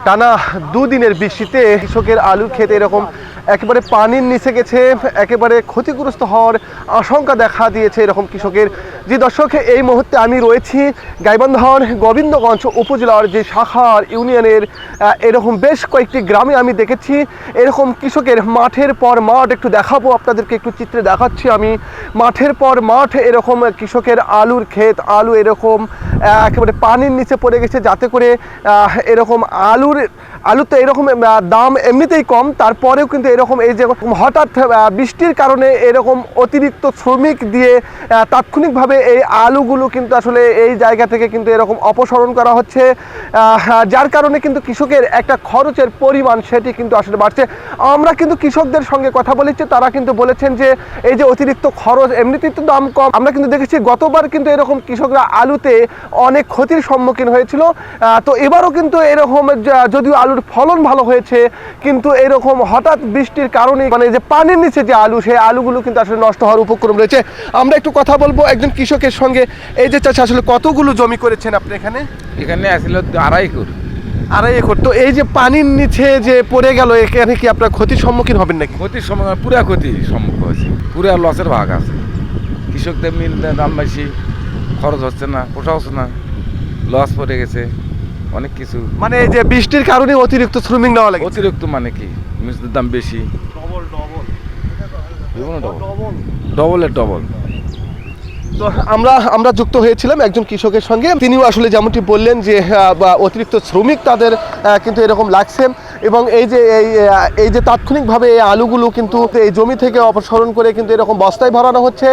টানা দুদিনের বৃষ্টিতে কৃষকের আলুর ক্ষেত এরকম একেবারে পানির নিচে গেছে, একেবারে ক্ষতিগ্রস্ত হওয়ার আশঙ্কা দেখা দিয়েছে এরকম কৃষকের। যে দর্শক, এই মুহূর্তে আমি রয়েছি গাইবান্ধার গোবিন্দগঞ্জ উপজেলার যে শাখার ইউনিয়নের এরকম বেশ কয়েকটি গ্রামে আমি দেখেছি এরকম কৃষকের মাঠের পর মাঠ। একটু দেখাবো আপনাদেরকে, একটু চিত্রে দেখাচ্ছি আমি। মাঠের পর মাঠ এরকম কৃষকের আলুর ক্ষেত, আলু এরকম একেবারে পানির নিচে পড়ে গেছে, যাতে করে এরকম আলুতে এরকম দাম এমনিতেই কম, তারপরেও কিন্তু এরকম এই যে হঠাৎ বৃষ্টির কারণে এরকম অতিরিক্ত শ্রমিক দিয়ে তাৎক্ষণিকভাবে এই আলুগুলো কিন্তু আসলে এই জায়গা থেকে কিন্তু এরকম অপসারণ করা হচ্ছে, যার কারণে কিন্তু কৃষকের একটা খরচের পরিমাণ সেটি কিন্তু আসলে বাড়ছে। আমরা কিন্তু কৃষকদের সঙ্গে কথা বলেছি, তারা কিন্তু বলেছেন যে এই যে অতিরিক্ত খরচ, এমনিতেই তো দাম কম। আমরা কিন্তু দেখেছি গতবার কিন্তু এরকম কৃষকরা আলুতে অনেক ক্ষতির সম্মুখীন হয়েছিল, তো এবারও কিন্তু এরকম যদিও আলুর ফলন ভালো হয়েছে, কিন্তু এরকম হঠাৎ বৃষ্টির কারণে মানে যে পানির নিচে যে আলু, সেই আলুগুলো কিন্তু আসলে নষ্ট হওয়ার উপক্রম রয়েছে। আমরা একটু কথা বলবো একজন কৃষকের সঙ্গে। এই যে চাষা, আসলে কতগুলো জমি করেছেন আপনি এখানে? এখানে আসলে 2.5 একর। 2.5 একর। তো এই যে পানির নিচে যে পড়ে গেল, এখানে কি আপনার ক্ষতির সম্মুখীন হবেন নাকি? ক্ষতির সময় পুরা ক্ষতির সম্মুখীন হয়েছে, পুরা লসের ভাগ আছে। কৃষকদের মিল দাম বেশি, খরচ হচ্ছে না, পোষা হচ্ছে না, লস পড়ে গেছে অনেক কিছু। মানে এই যে বৃষ্টির কারণে অতিরিক্ত শ্রমিক নেওয়া লাগে। অতিরিক্ত মানে কি, মিষ্টির দাম বেশি, ডবলের ডবল। তো আমরা যুক্ত হয়েছিলাম একজন কৃষকের সঙ্গে, তিনিও আসলে যেমনটি বললেন যে অতিরিক্ত শ্রমিক তাদের কিন্তু এরকম লাগছে, এবং এই যে তাৎক্ষণিকভাবে এই আলুগুলো কিন্তু এই জমি থেকে অপসারণ করে কিন্তু এরকম বস্তায় ভরানো হচ্ছে,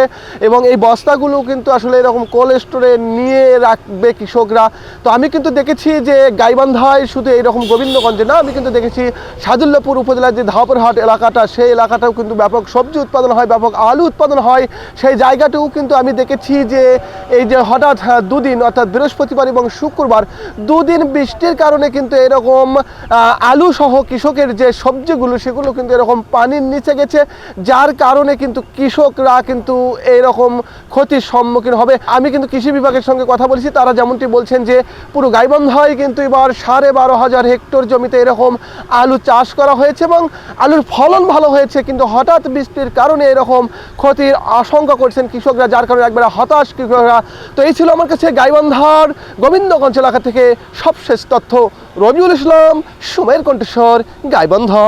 এবং এই বস্তাগুলো কিন্তু আসলে এরকম কোল্ড স্টোরে নিয়ে রাখবে কৃষকরা। তো আমি কিন্তু দেখেছি যে গাইবান্ধায় শুধু এইরকম গোবিন্দগঞ্জে না, আমি কিন্তু দেখেছি সাদুল্লাপুর উপজেলার যে ধাপরহাট এলাকাটা, সেই এলাকাটাও কিন্তু ব্যাপক সবজি উৎপাদন হয়, ব্যাপক আলু উৎপাদন হয়। সেই জায়গাটাও কিন্তু আমি দেখেছি যে এই যে হঠাৎ দুদিন, অর্থাৎ বৃহস্পতিবার এবং শুক্রবার, দুদিন বৃষ্টির কারণে কিন্তু এরকম আলু সহ কৃষকের যে সবজিগুলো সেগুলো কিন্তু এরকম পানির নিচে গেছে, যার কারণে কিন্তু কৃষকরা কিন্তু এরকম ক্ষতির সম্মুখীন হবে। আমি কিন্তু কৃষি বিভাগের সঙ্গে কথা বলেছি, তারা যেমনটি বলছেন যে পুরো গাইবান্ধায় কিন্তু এবার 12,500 হেক্টর জমিতে এরকম আলু চাষ করা হয়েছে এবং আলুর ফলন ভালো হয়েছে, কিন্তু হঠাৎ বৃষ্টির কারণে এরকম ক্ষতির আশঙ্কা করছেন কৃষকরা, যার কারণে একবারে হতাশ কৃষকরা। তো এই ছিল আমার কাছে গাইবান্ধার গোবিন্দগঞ্জ এলাকা থেকে সবশেষ তথ্য। রবিউল ইসলাম, সময়ের কণ্ঠস্বর, গাইবান্ধা।